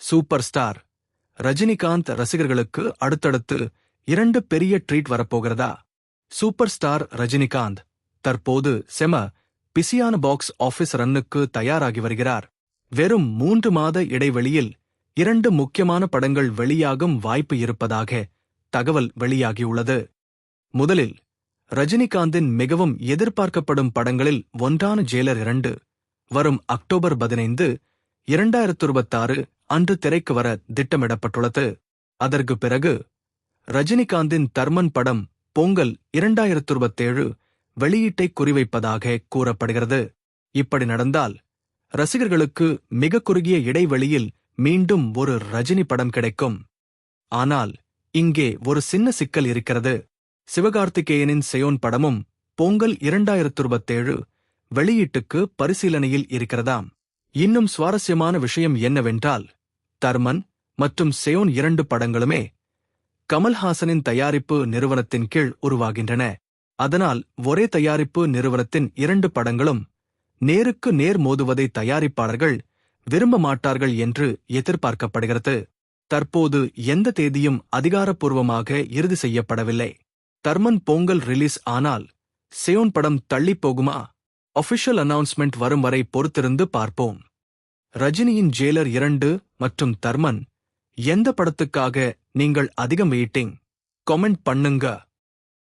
Super star Rajinikanth ரசிகர்களுக்கு அடுத்தடுத்து 2 பெரிய ட்ரீட் வரப்போகிறதா? சூப்பர் ஸ்டார் ரஜினிகாந்த் தற்போது பிஸியான பாக்ஸ் ஆபீஸ் ரன்னுக்கு தயாராகி வருகிறார். வெறும் 3 மாத இடைவெளியில் 2 முக்கியமான படங்கள் வெளியாகும் வாய்ப்பு இருப்பதாக தகவல் வெளியாகியுள்ளது. முதலில் ரஜினிகாந்தின் மிகவும் எதிர்பார்க்கப்படும் படங்களில் ஒன்றான ஜெயிலர் 2 வரும் அக்டோபர் 15, 2026 அன்று திரைக்கு வர திட்டமிடப்பட்டுள்ளது. அதற்கு பிறகு ரஜினிகாந்தின் தர்மன் படம் பொங்கல் 2027 வெளியீட்டை குறிவைப்பதாக கூறப்படுகிறது. இப்படி நடந்தால் ரசிகர்களுக்கு மிக குறுகிய இடைவெளியில் மீண்டும் ஒரு ரஜினி படம் கிடைக்கும். ஆனால் இங்கே ஒரு சின்ன சிக்கல் இருக்கிறது. சிவகார்த்திகேயனின் செயோன் படமும் பொங்கல் 2027 வெளியீட்டுக்கு பரிசீலனையில் இருக்கிறதாம். இன்னும் சுவாரஸ்யமான விஷயம் என்னவென்றால், தர்மன் மற்றும் செயோன் 2 படங்களுமே கமல்ஹாசனின் தயாரிப்பு நிறுவனத்தின் கீழ் உருவாகின்றன. அதனால் ஒரே தயாரிப்பு நிறுவனத்தின் 2 படங்களும் நேருக்கு நேர் மோதுவதை தயாரிப்பாளர்கள் விரும்ப மாட்டார்கள் என்று எதிர்பார்க்கப்படுகிறது. தற்போது எந்த தேதியும் அதிகாரப்பூர்வமாக இறுதி செய்யப்படவில்லை. தர்மன் பொங்கல் ரிலீஸ் ஆனால் செயோன் படம் தள்ளிப் போகுமா? ஆஃபிஷியல் அனௌன்ஸ்மெண்ட் வரும் வரை பொறுத்திருந்து பார்ப்போம். ரஜினியின் ஜெயிலர் 2 மற்றும் தர்மன் எந்த படத்துக்காக நீங்கள் அதிகம் வெயிட்டிங்? கமெண்ட் பண்ணுங்க.